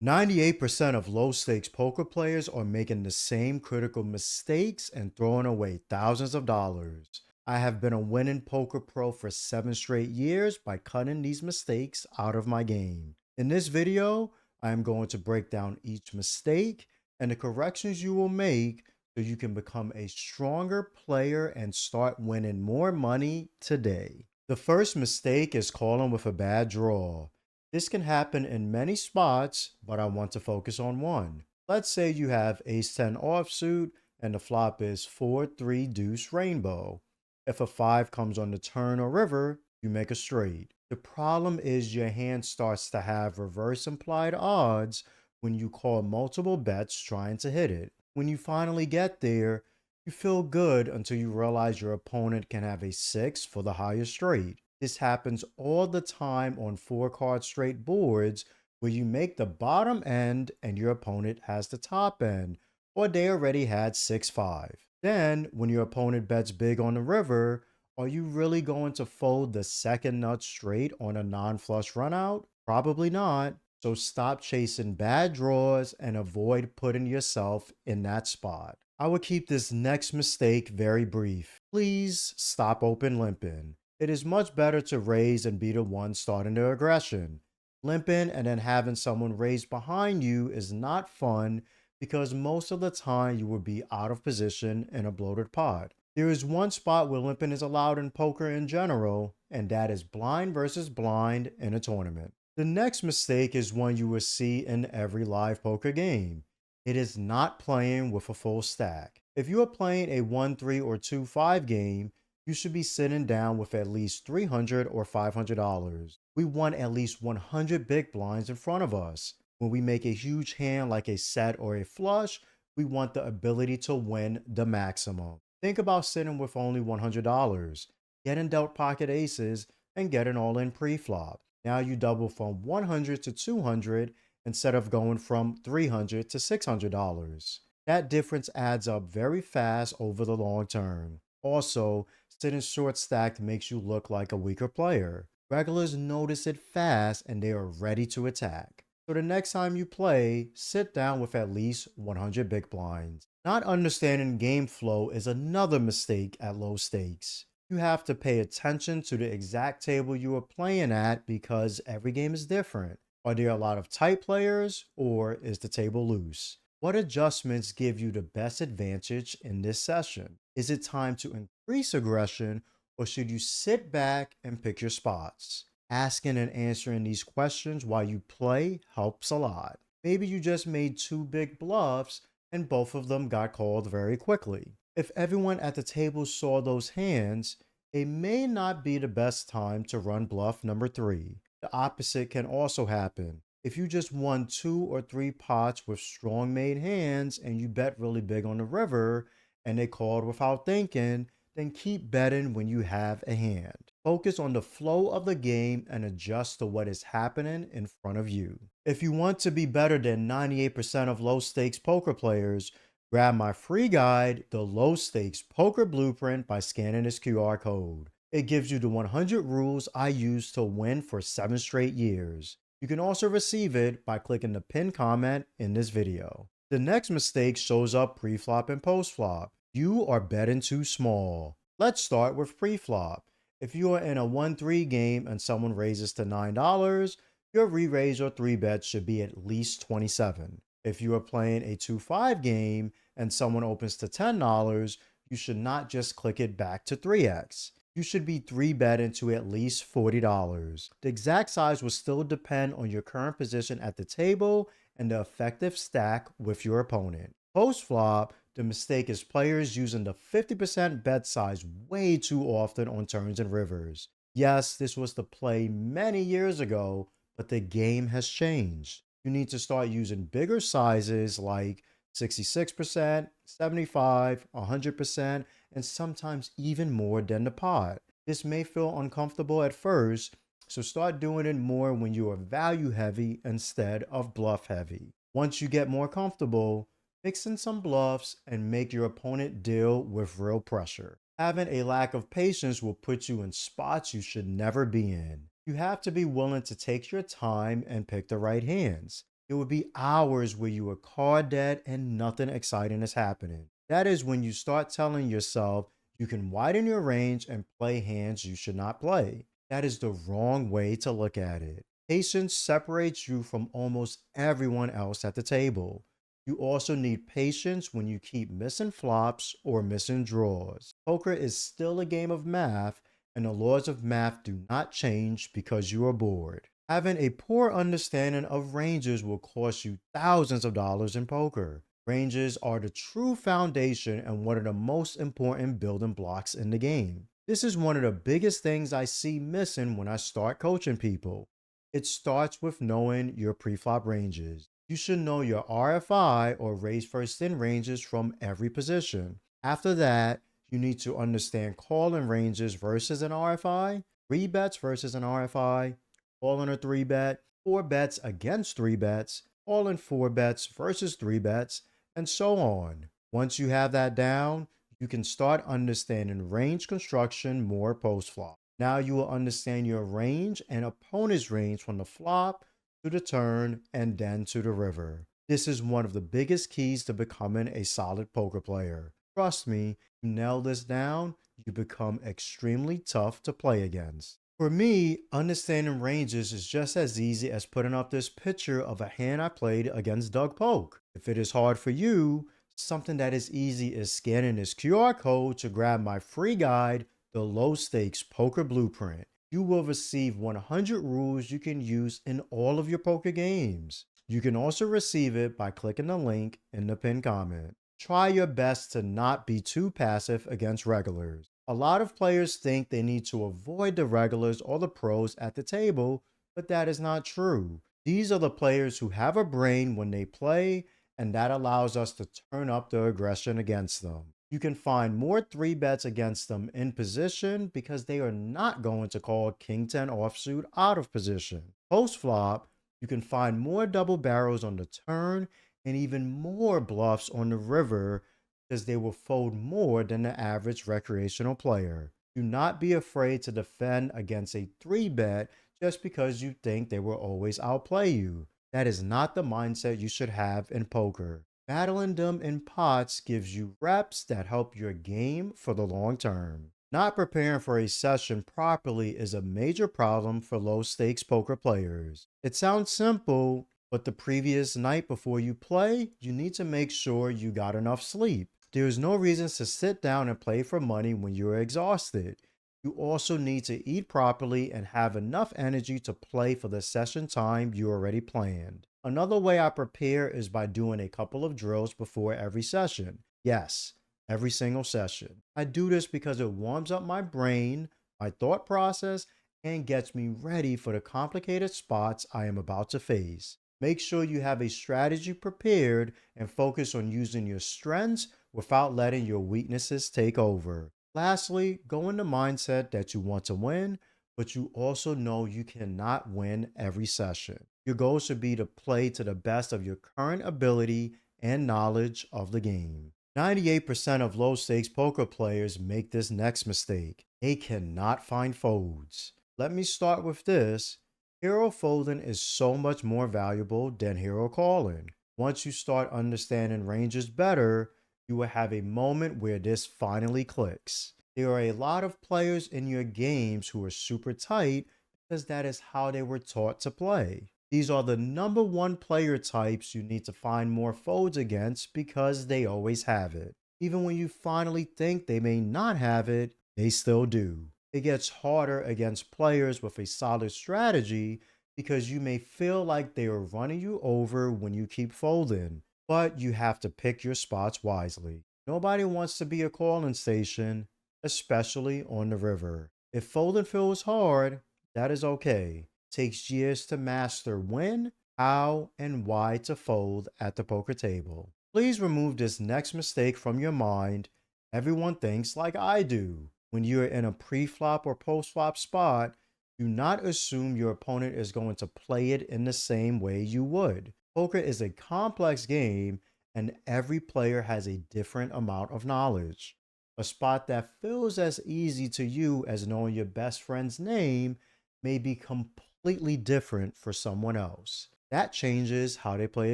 98% of low stakes poker players are making the same critical mistakes and throwing away thousands of dollars. I have been a winning poker pro for 7 straight years by cutting these mistakes out of my game. In this video, I am going to break down each mistake and the corrections you will make so you can become a stronger player and start winning more money today. The first mistake is calling with a bad draw. This can happen in many spots, but I want to focus on one. Let's say you have ace 10 offsuit and the flop is 4-3 deuce rainbow. If a 5 comes on the turn or river, you make a straight. The problem is your hand starts to have reverse implied odds when you call multiple bets trying to hit it. When you finally get there, you feel good until you realize your opponent can have a 6 for the higher straight. This happens all the time on 4 card straight boards where you make the bottom end and your opponent has the top end, or they already had 6-5. Then, when your opponent bets big on the river, are you really going to fold the second nut straight on a non-flush runout? Probably not. So stop chasing bad draws and avoid putting yourself in that spot. I would keep this next mistake very brief. Please stop open limping. It is much better to raise and be the one starting the aggression. Limping and then having someone raise behind you is not fun because most of the time you will be out of position in a bloated pot. There is one spot where limping is allowed in poker in general, and that is blind versus blind in a tournament. The next mistake is one you will see in every live poker game. It is not playing with a full stack. If you are playing a 1-3 or 2-5 game, you should be sitting down with at least $300 or $500. We want at least 100 big blinds in front of us. When we make a huge hand like a set or a flush, we want the ability to win the maximum. Think about sitting with only $100, getting dealt pocket aces, and getting all in pre-flop. Now you double from 100 to 200 instead of going from $300 to $600. That difference adds up very fast over the long term. Also, sitting short stacked makes you look like a weaker player. Regulars notice it fast and they are ready to attack. So the next time you play, sit down with at least 100 big blinds. Not understanding game flow is another mistake at low stakes. You have to pay attention to the exact table you are playing at because every game is different. Are there a lot of tight players or is the table loose? What adjustments give you the best advantage in this session? Is it time to increase aggression or should you sit back and pick your spots? Asking and answering these questions while you play helps a lot. Maybe you just made 2 big bluffs and both of them got called very quickly. If everyone at the table saw those hands, it may not be the best time to run bluff number 3. The opposite can also happen. If you just won 2 or 3 pots with strong made hands and you bet really big on the river and they called without thinking, then keep betting when you have a hand. Focus on the flow of the game and adjust to what is happening in front of you. If you want to be better than 98% of low stakes poker players, grab my free guide, The Low Stakes Poker Blueprint, by scanning this QR code. It gives you the 100 rules I use to win for 7 straight years. You can also receive it by clicking the pinned comment in this video. The next mistake shows up pre-flop and post-flop. You are betting too small. Let's start with pre-flop. If you are in a 1-3 game and someone raises to $9, your re-raise or 3-bet should be at least 27. If you are playing a 2-5 game and someone opens to $10, you should not just click it back to 3x. You should be 3-betting to at least $40. The exact size will still depend on your current position at the table and the effective stack with your opponent. Post-flop, the mistake is players using the 50% bet size way too often on turns and rivers. Yes, this was the play many years ago, but the game has changed. You need to start using bigger sizes like 66%, 75, 100%, and sometimes even more than the pot. This may feel uncomfortable at first, so start doing it more when you are value heavy instead of bluff heavy. Once you get more comfortable, mix in some bluffs and make your opponent deal with real pressure. Having a lack of patience will put you in spots you should never be in. You have to be willing to take your time and pick the right hands. There will be hours where you are card dead and nothing exciting is happening. That is when you start telling yourself you can widen your range and play hands you should not play. That is the wrong way to look at it. Patience separates you from almost everyone else at the table. You also need patience when you keep missing flops or missing draws. Poker is still a game of math, and the laws of math do not change because you are bored. Having a poor understanding of ranges will cost you thousands of dollars in poker. Ranges are the true foundation and one of the most important building blocks in the game. This is one of the biggest things I see missing when I start coaching people. It starts with knowing your preflop ranges. You should know your RFI or raise first in ranges from every position. After that, you need to understand calling ranges versus an RFI, three bets versus an RFI, calling a three bet, four bets against three bets, calling four bets versus three bets, and so on. Once you have that down, you can start understanding range construction more post flop. Now you will understand your range and opponent's range from the flop to the turn and then to the river. This is one of the biggest keys to becoming a solid poker player. Trust me, you nail this down, you become extremely tough to play against. For me, understanding ranges is just as easy as putting up this picture of a hand I played against Doug Polk. If it is hard for you, something that is easy is scanning this QR code to grab my free guide, The Low Stakes Poker Blueprint. You will receive 100 rules you can use in all of your poker games. You can also receive it by clicking the link in the pinned comment. Try your best to not be too passive against regulars. A lot of players think they need to avoid the regulars or the pros at the table, but that is not true. These are the players who have a brain when they play, and that allows us to turn up the aggression against them. You can find more three bets against them in position because they are not going to call King 10 offsuit out of position. Post flop, you can find more double barrels on the turn and even more bluffs on the river because they will fold more than the average recreational player. Do not be afraid to defend against a three bet just because you think they will always outplay you. That is not the mindset you should have in poker. Battling them in pots gives you reps that help your game for the long term. Not preparing for a session properly is a major problem for low stakes poker players. It sounds simple, but the previous night before you play, you need to make sure you got enough sleep. There is no reason to sit down and play for money when you are exhausted. You also need to eat properly and have enough energy to play for the session time you already planned. Another way I prepare is by doing a couple of drills before every session. Yes, every single session. I do this because it warms up my brain, my thought process, and gets me ready for the complicated spots I am about to face. Make sure you have a strategy prepared and focus on using your strengths without letting your weaknesses take over. Lastly, go in the mindset that you want to win, but you also know you cannot win every session. Your goal should be to play to the best of your current ability and knowledge of the game. 98% of low stakes poker players make this next mistake. They cannot find folds. Let me start with this. Hero folding is so much more valuable than hero calling. Once you start understanding ranges better, you will have a moment where this finally clicks. There are a lot of players in your games who are super tight because that is how they were taught to play. These are the number one player types you need to find more folds against because they always have it. Even when you finally think they may not have it, they still do. It gets harder against players with a solid strategy because you may feel like they are running you over when you keep folding, but you have to pick your spots wisely. Nobody wants to be a calling station, especially on the river. If folding feels hard, that is okay. It takes years to master when, how, and why to fold at the poker table. Please remove this next mistake from your mind. Everyone thinks like I do. When you're in a pre-flop or post-flop spot, do not assume your opponent is going to play it in the same way you would. Poker is a complex game, and every player has a different amount of knowledge. A spot that feels as easy to you as knowing your best friend's name may be completely different for someone else. That changes how they play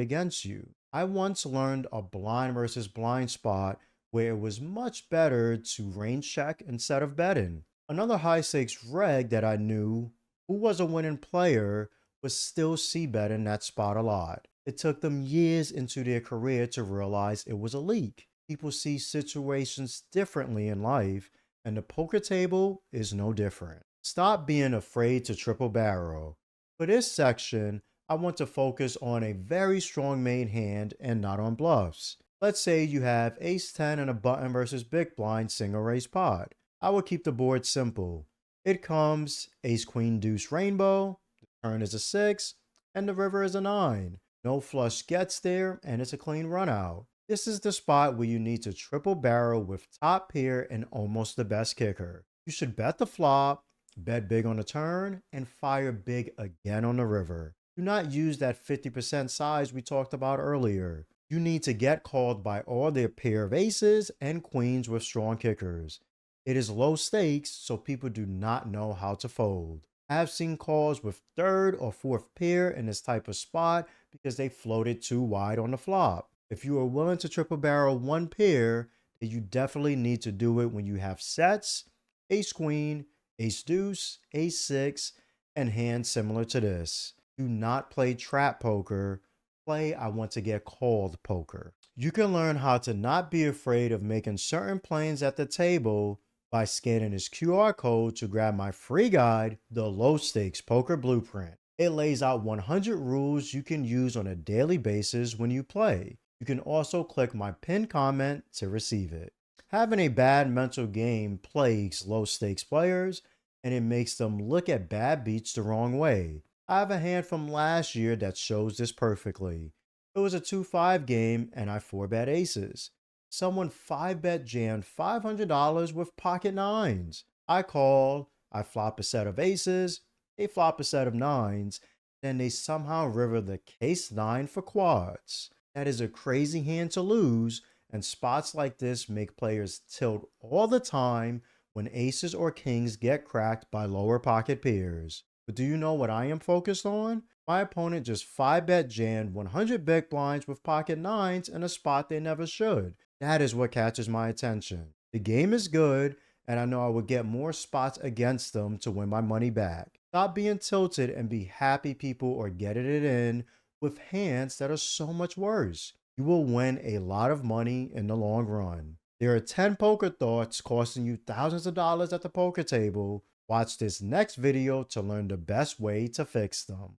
against you. I once learned a blind versus blind spot where it was much better to range check instead of betting. Another high stakes reg that I knew who was a winning player was still c betting that spot a lot. It took them years into their career to realize it was a leak. People see situations differently in life, and the poker table is no different. Stop being afraid to triple barrel. For this section, I want to focus on a very strong main hand and not on bluffs. Let's say you have ace 10 and a button versus big blind single raise pot. I will keep the board simple. It comes ace queen deuce rainbow, the turn is a 6, and the river is a 9. No flush gets there, and it's a clean run out. This is the spot where you need to triple barrel with top pair and almost the best kicker. You should bet the flop, bet big on the turn, and fire big again on the river. Do not use that 50% size we talked about earlier. You need to get called by all their pair of aces and queens with strong kickers. It is low stakes, so people do not know how to fold. I have seen calls with third or fourth pair in this type of spot because they floated too wide on the flop. If you are willing to triple barrel one pair, then you definitely need to do it when you have sets, ace queen, ace deuce, ace six, and hands similar to this. Do not play trap poker. Play I want to get called poker. You can learn how to not be afraid of making certain plays at the table by scanning this QR code to grab my free guide, The Low Stakes Poker Blueprint. It lays out 100 rules you can use on a daily basis when you play. You can also click my pinned comment to receive it. Having a bad mental game plagues low stakes players, and it makes them look at bad beats the wrong way. I have a hand from last year that shows this perfectly. It was a 2-5 game and I 4-bet aces. Someone 5-bet jammed $500 with pocket nines. I call, I flop a set of aces, they flop a set of nines, then they somehow river the case 9 for quads. That is a crazy hand to lose, and spots like this make players tilt all the time when aces or kings get cracked by lower pocket pairs. But do you know what I am focused on? My opponent just 5-bet jammed 100 big blinds with pocket nines in a spot they never should. That is what catches my attention. The game is good, and I know I will get more spots against them to win my money back. Stop being tilted and be happy people are getting it in with hands that are so much worse. You will win a lot of money in the long run. There are 10 poker thoughts costing you thousands of dollars at the poker table. Watch this next video to learn the best way to fix them.